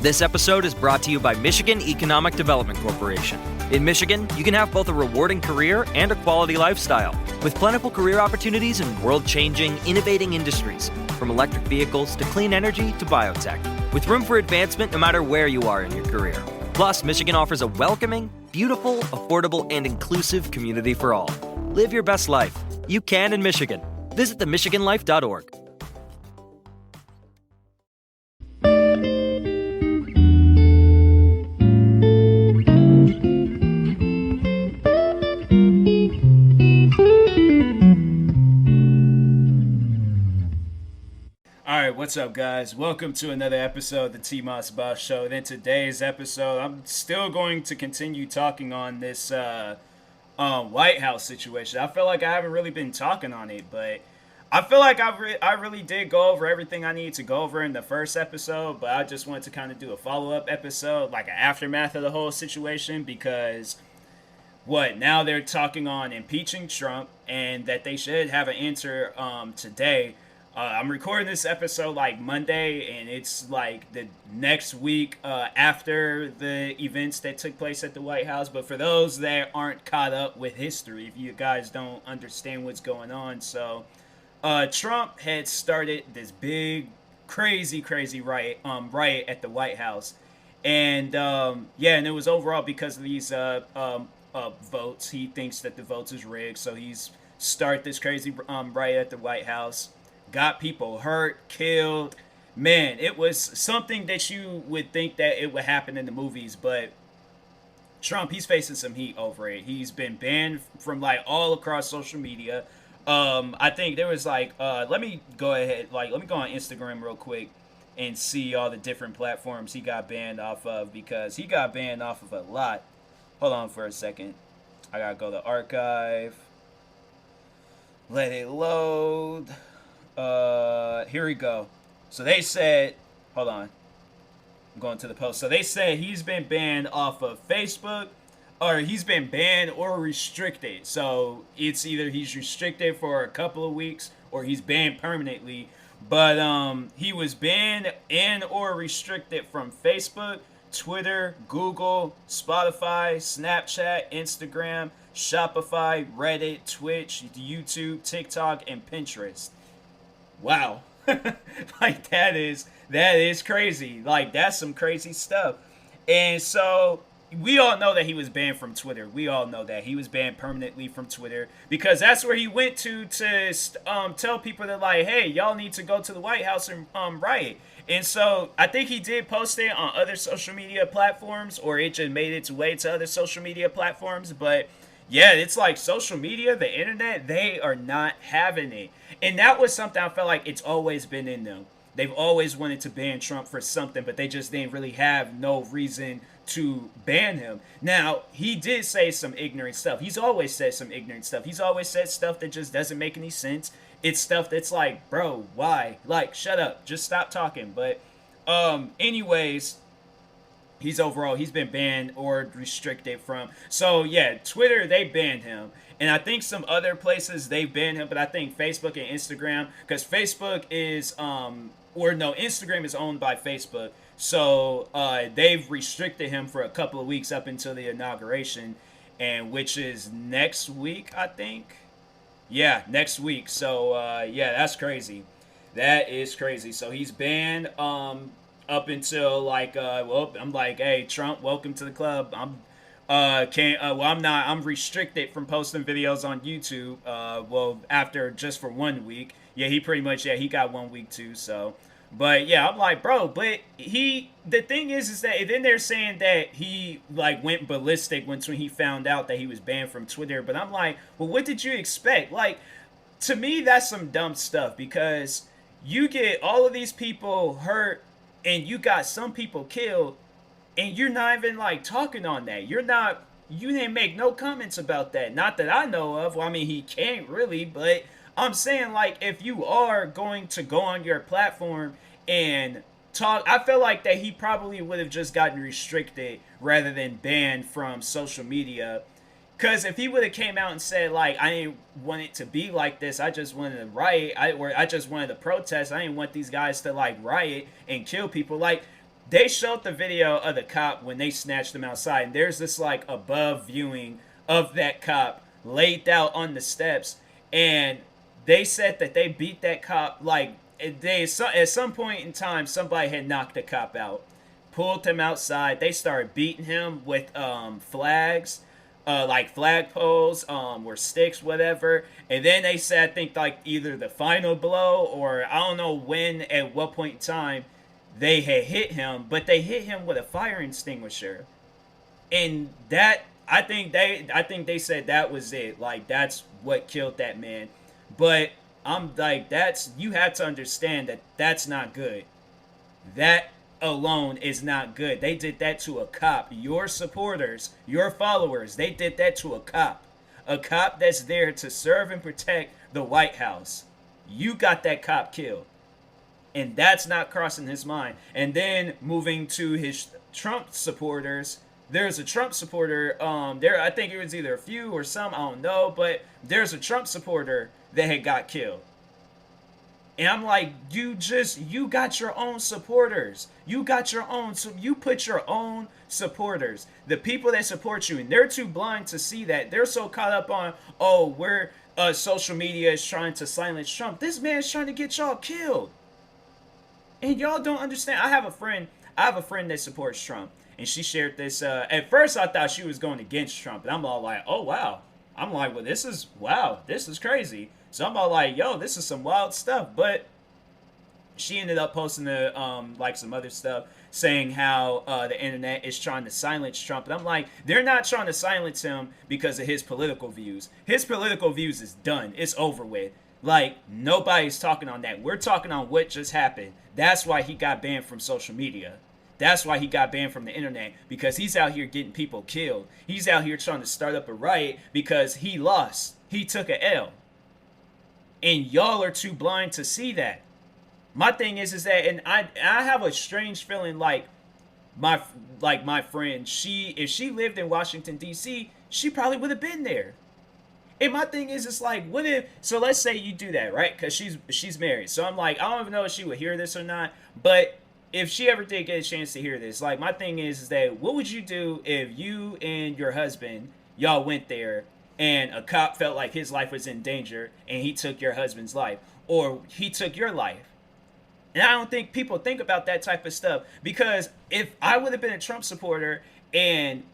This episode is brought to you by Michigan Economic Development Corporation. In Michigan, you can have both a rewarding career and a quality lifestyle, with plentiful career opportunities in world-changing, innovating industries, from electric vehicles to clean energy to biotech, with room for advancement no matter where you are in your career. Plus, Michigan offers a welcoming, beautiful, affordable, and inclusive community for all. Live your best life. You can in Michigan. Visit themichiganlife.org. Alright, what's up guys? Welcome to another episode of the TMossBoss Show. And in today's episode, I'm still going to continue talking on this White House situation. I feel like I haven't really been talking on it, but I feel like I really did go over everything I needed to go over in the first episode, but I just wanted to kind of do a follow-up episode, like an aftermath of the whole situation, because now they're talking on impeaching Trump and that they should have an answer today. I'm recording this episode like Monday, and it's like the next week after the events that took place at the White House. But for those that aren't caught up with history, if you guys don't understand what's going on, so Trump had started this big, crazy riot at the White House, and and it was overall because of these votes. He thinks that the votes is rigged, so he's started this crazy riot at the White House. Got people hurt, killed. Man, it was something that you would think that it would happen in the movies, but Trump, he's facing some heat over it. He's been banned from like all across social media. I think there was like, let me go on Instagram real quick and see all the different platforms he got banned off of, because he got banned off of a lot. Hold on for a second. I gotta go to archive. Let it load. Here we go. So they said, hold on, I'm going to the post. So they said he's been banned off of Facebook, or he's been banned or restricted. So it's either he's restricted for a couple of weeks or he's banned permanently. But he was banned and or restricted from Facebook, Twitter, Google, Spotify, Snapchat, Instagram, Shopify, Reddit, Twitch, YouTube, TikTok, and Pinterest. Wow. Like that is crazy. Like that's some crazy stuff. And so we all know that he was banned from Twitter. We all know that he was banned permanently from Twitter, because that's where he went to tell people that, like, hey, y'all need to go to the White House and riot. And so I think he did post it on other social media platforms, or it just made its way to other social media platforms. But yeah, it's like social media, the internet, they are not having it. And that was something I felt like it's always been in them. They've always wanted to ban Trump for something, but they just didn't really have no reason to ban him. Now, he did say some ignorant stuff. He's always said some ignorant stuff. He's always said stuff that just doesn't make any sense. It's stuff that's like, bro, why? Like, shut up. Just stop talking. But anyways, he's been banned or restricted from. So yeah, Twitter, they banned him. And I think some other places they banned him, but I think Facebook and Instagram, because Facebook is Instagram is owned by Facebook. So they've restricted him for a couple of weeks up until the inauguration, and which is next week, I think. Yeah, next week. So yeah, that's crazy. That is crazy. So he's banned up until like I'm like, hey, Trump, welcome to the club. I'm restricted from posting videos on YouTube. After just for 1 week. Yeah, he pretty much, he got 1 week too. So, but yeah, I'm like, bro, but the thing is that then they're saying that he like went ballistic when he found out that he was banned from Twitter. But I'm like, well, what did you expect? Like, to me, that's some dumb stuff, because you get all of these people hurt and you got some people killed, and you're not even like talking on that. You didn't make no comments about that. Not that I know of. Well, I mean, he can't really, but I'm saying, like, if you are going to go on your platform and talk, I feel like that he probably would have just gotten restricted rather than banned from social media. Because if he would have came out and said, like, I didn't want it to be like this, I just wanted to riot, I just wanted to protest, I didn't want these guys to, like, riot and kill people, like, they showed the video of the cop when they snatched him outside, and there's this like above viewing of that cop laid out on the steps, and they said that they beat that cop like at some point in time somebody had knocked the cop out, pulled him outside. They started beating him with flags, like flag poles, or sticks, whatever. And then they said, I think like either the final blow or I don't know when, at what point in time, they had hit him, but they hit him with a fire extinguisher, and that I think they said that was it. Like that's what killed that man. But I'm like, you have to understand that that's not good. That alone is not good. They did that to a cop. Your supporters, your followers, they did that to a cop. A cop that's there to serve and protect the White House. You got that cop killed. And that's not crossing his mind. And then moving to his Trump supporters, there's a Trump supporter, I think it was either a few or some, I don't know, but there's a Trump supporter that had got killed. And I'm like, you got your own supporters. You got your own, so you put your own supporters, the people that support you, and they're too blind to see that. They're so caught up on, social media is trying to silence Trump. This man's trying to get y'all killed. And y'all don't understand. I have a friend that supports Trump, and she shared this. At first, I thought she was going against Trump, and I'm all like, oh, wow. I'm like, well, this is crazy. So I'm all like, yo, this is some wild stuff. But she ended up posting like some other stuff saying how the internet is trying to silence Trump. And I'm like, they're not trying to silence him because of his political views. His political views is done. It's over with. Like, nobody's talking on that. We're talking on what just happened. That's why he got banned from social media. That's why he got banned from the internet, because he's out here getting people killed. He's out here trying to start up a riot because he lost. He took a L. And y'all are too blind to see that. My thing is that, and I have a strange feeling like my friend, if she lived in Washington, D.C., she probably would have been there. And my thing is, it's like, what if, so let's say you do that, right? Because she's married. So I'm like, I don't even know if she would hear this or not. But if she ever did get a chance to hear this, like, my thing is that what would you do if you and your husband, y'all went there and a cop felt like his life was in danger and he took your husband's life, or he took your life? And I don't think people think about that type of stuff, because if I would have been a Trump supporter and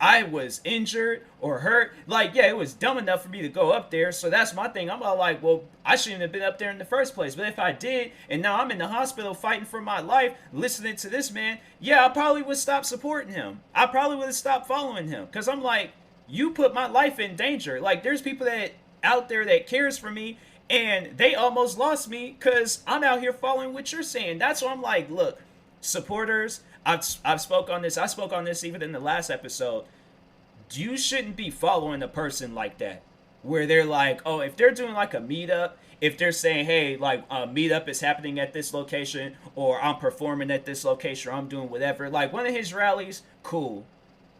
I was injured or hurt, like, yeah, it was dumb enough for me to go up there. So that's my thing. I'm all like, well, I shouldn't have been up there in the first place. But if I did, and now I'm in the hospital fighting for my life, listening to this man, yeah, I probably would stop supporting him. I probably would have stopped following him. Because I'm like, you put my life in danger. Like, there's people that out there that cares for me, and they almost lost me because I'm out here following what you're saying. That's why I'm like, look, supporters, I've spoke on this. I spoke on this even in the last episode. You shouldn't be following a person like that, where they're like, oh, if they're doing like a meetup, if they're saying, hey, like a meetup is happening at this location, or I'm performing at this location, or I'm doing whatever, like one of his rallies, cool.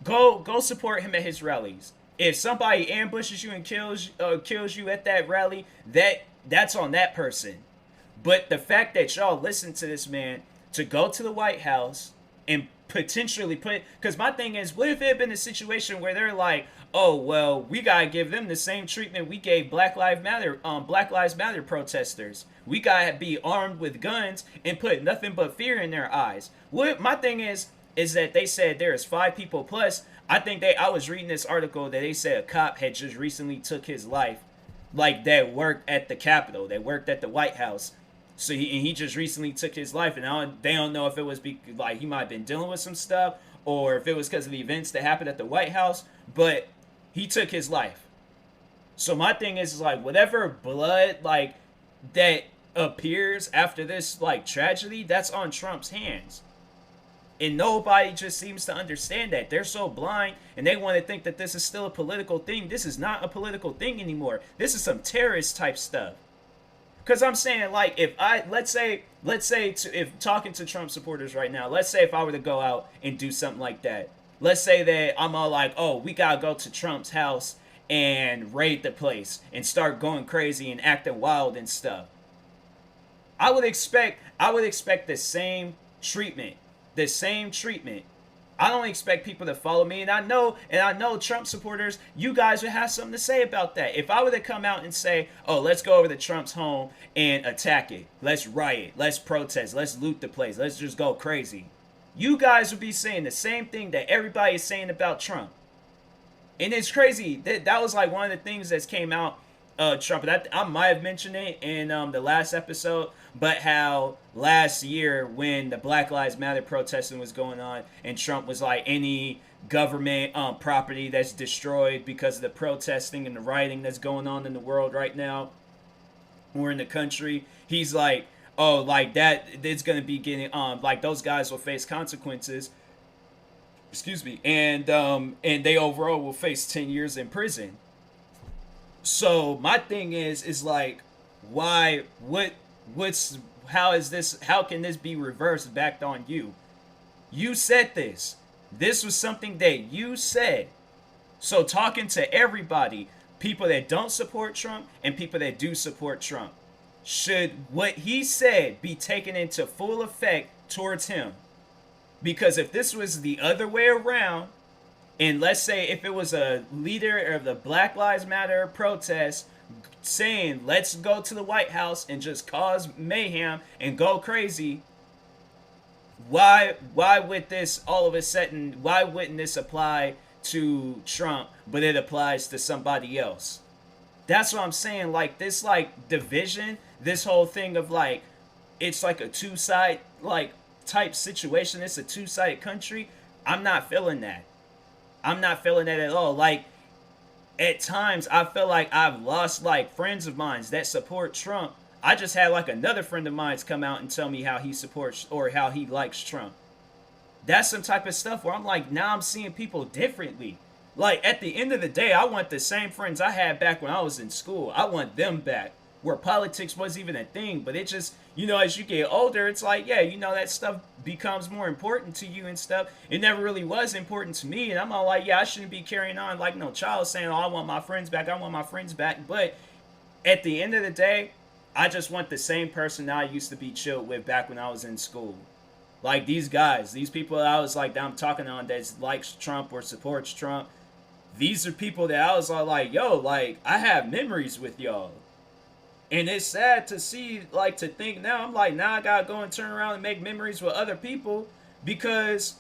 Go support him at his rallies. If somebody ambushes you and kills you at that rally, that's on that person. But the fact that y'all listen to this man to go to the White House and potentially because my thing is, what if it had been a situation where they're like, oh, well, we gotta give them the same treatment we gave Black Lives Matter protesters. We gotta be armed with guns and put nothing but fear in their eyes. What my thing is that they said there is 5 people plus. I was reading this article that they said a cop had just recently took his life, like that worked at the Capitol, that worked at the White House. So he just recently took his life, and they don't know if it was like he might have been dealing with some stuff, or if it was because of the events that happened at the White House, but he took his life. So my thing is like, whatever blood like that appears after this like tragedy, that's on Trump's hands. And nobody just seems to understand that. They're so blind, and they want to think that this is still a political thing. This is not a political thing anymore. This is some terrorist type stuff. Because I'm saying, like, let's say, if talking to Trump supporters right now, let's say if I were to go out and do something like that, let's say that I'm all like, oh, we gotta go to Trump's house and raid the place and start going crazy and acting wild and stuff. I would expect the same treatment the same treatment. I don't expect people to follow me, and I know Trump supporters, you guys would have something to say about that. If I were to come out and say, oh, let's go over to Trump's home and attack it, let's riot, let's protest, let's loot the place, let's just go crazy, you guys would be saying the same thing that everybody is saying about Trump. And it's crazy. That was like one of the things that came out Trump. And I might have mentioned it in the last episode, but how last year when the Black Lives Matter protesting was going on, and Trump was like, any government property that's destroyed because of the protesting and the rioting that's going on in the world right now, or in the country, he's like, oh, like that, it's gonna be getting like those guys will face consequences. Excuse me, and they overall will face 10 years in prison. So my thing is like, why, how can this be reversed back on you? You said this. This was something that you said. So talking to everybody, people that don't support Trump and people that do support Trump, should what he said be taken into full effect towards him? Because if this was the other way around, and let's say if it was a leader of the Black Lives Matter protest saying, let's go to the White House and just cause mayhem and go crazy, why would this all of a sudden, why wouldn't this apply to Trump, but it applies to somebody else? That's what I'm saying. Like this, like division, this whole thing of like, it's like a two-side like type situation. It's a two-sided country. I'm not feeling that. I'm not feeling that at all. Like at times I feel like I've lost like friends of mine that support Trump. I just had like another friend of mine come out and tell me how he supports or how he likes Trump. That's some type of stuff where I'm like, now I'm seeing people differently. Like at the end of the day, I want the same friends I had back when I was in school. I want them back, where politics wasn't even a thing. But it just, you know, as you get older, it's like, yeah, you know, that stuff becomes more important to you and stuff. It never really was important to me. And I'm all like, yeah, I shouldn't be carrying on like no child saying, oh, I want my friends back. I want my friends back. But at the end of the day, I just want the same person that I used to be chilled with back when I was in school. Like these guys, these people that I was like, that I'm talking on that likes Trump or supports Trump. These are people that I was all like, yo, like I have memories with y'all. And it's sad to see, like, to think now, I'm like, now I gotta go and turn around and make memories with other people because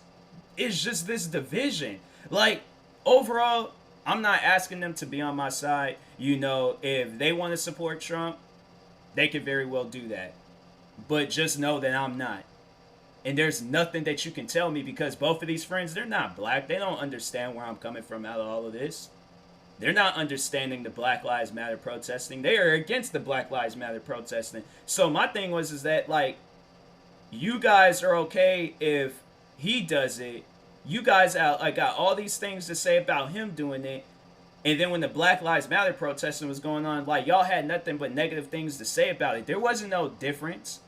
it's just this division. Like, overall, I'm not asking them to be on my side. You know, if they want to support Trump, they could very well do that. But just know that I'm not. And there's nothing that you can tell me because both of these friends, they're not black. They don't understand where I'm coming from out of all of this. They're not understanding the Black Lives Matter protesting. They are against the Black Lives Matter protesting. So my thing is that, like, you guys are okay if he does it. You guys like got all these things to say about him doing it. And then when the Black Lives Matter protesting was going on, like, y'all had nothing but negative things to say about it. There wasn't no difference.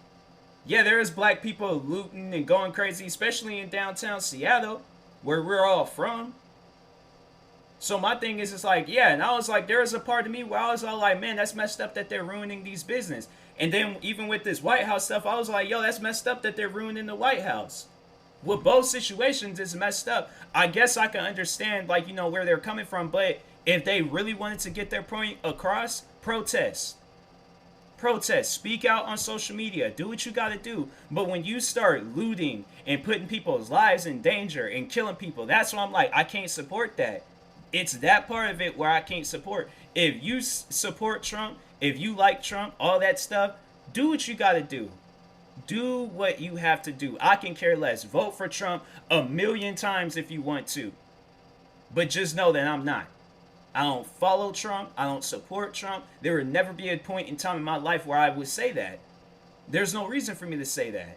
Yeah, there is black people looting and going crazy, especially in downtown Seattle, where we're all from. So my thing is, it's like, yeah, and I was like, there was a part of me where I was all like, man, that's messed up that they're ruining these business. And then even with this White House stuff, I was like, yo, that's messed up that they're ruining the White House. With both situations, it's messed up. I guess I can understand, like, you know, where they're coming from, but if they really wanted to get their point across, protest. Protest. Speak out on social media. Do what you gotta do. But when you start looting and putting people's lives in danger and killing people, that's why I'm like, I can't support that. It's that part of it where I can't support. If you support Trump, if you like Trump, all that stuff, do what you gotta do. Do what you have to do. I can care less. Vote for Trump 1,000,000 times if you want to. But just know that I'm not. I don't follow Trump. I don't support Trump. There would never be a point in time in my life where I would say that. There's no reason for me to say that.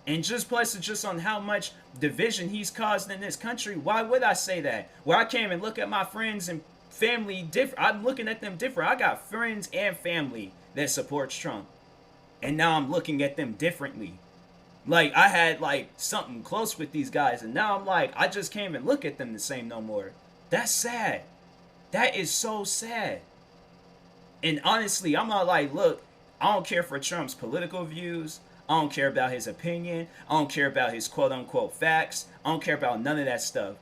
And just plus it's just on how much division he's caused in this country, why would I say that? Where I can't even look at my friends and family different. I'm looking at them different. I got friends and family that supports Trump. And now I'm looking at them differently. Like, I had, like, something close with these guys. And now I'm like, I just can't even look at them the same no more. That's sad. That is so sad. And honestly, I'm not like, look, I don't care for Trump's political views. I don't care about his opinion. I don't care about his quote unquote facts. I don't care about none of that stuff.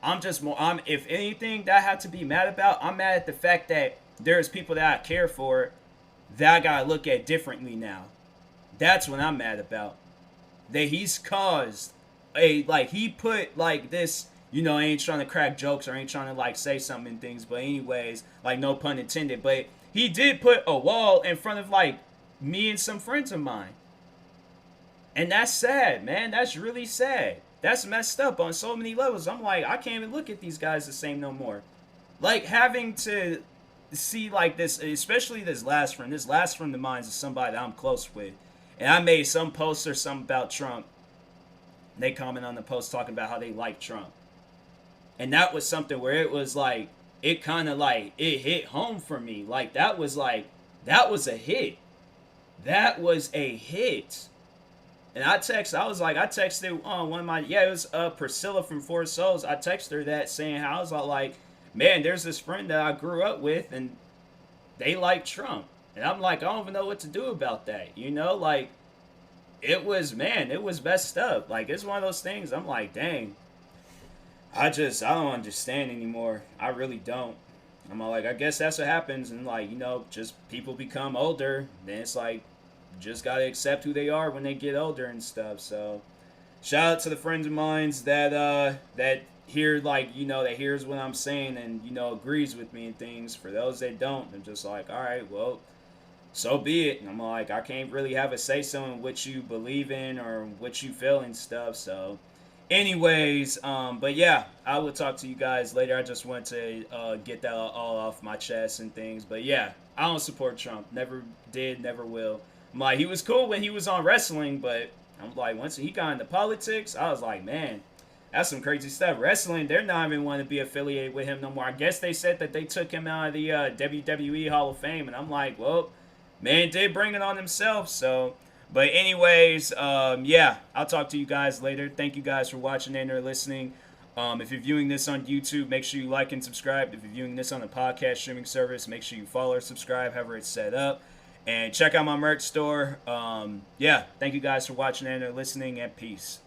If anything that I have to be mad about, I'm mad at the fact that there's people that I care for that I gotta look at differently now. That's what I'm mad about. That he's caused he put this, I ain't trying to crack jokes or ain't trying to say something and things, but anyways, no pun intended, but he did put a wall in front of me and some friends of mine. And that's sad, man. That's really sad. That's messed up on so many levels. I'm like, I can't even look at these guys the same no more. Having to see this, especially this last friend. This last friend of mine is somebody that I'm close with. And I made some post or something about Trump. They comment on the post talking about how they like Trump. And that was something where it was it kind of it hit home for me. That was a hit. That was a hit. And I texted one of my, it was Priscilla from Four Souls. I texted her that saying how I was man, there's this friend that I grew up with and they like Trump. And I'm I don't even know what to do about that. It was messed up. It's one of those things. I'm dang. I don't understand anymore. I really don't. I'm I guess that's what happens. And just people become older. Then it's just gotta accept who they are when they get older and stuff. So shout out to the friends of mine that hear that hears what I'm saying and agrees with me and things. For those that don't, I'm just all right, well, so be it. And I'm I can't really have a say so in what you believe in or what you feel and stuff. So anyways, but yeah, I will talk to you guys later. I just want to get that all off my chest and things. But yeah, I don't support Trump. Never did, never will. He was cool when he was on wrestling, but I'm once he got into politics, I was man, that's some crazy stuff. Wrestling, they're not even want to be affiliated with him no more. I guess they said that they took him out of the WWE Hall of Fame, and I'm well, man did bring it on himself, so. But anyways, yeah, I'll talk to you guys later. Thank you guys for watching and or listening. If you're viewing this on YouTube, make sure you like and subscribe. If you're viewing this on a podcast streaming service, make sure you follow or subscribe, however it's set up. And check out my merch store. Yeah, thank you guys for watching and listening, and peace.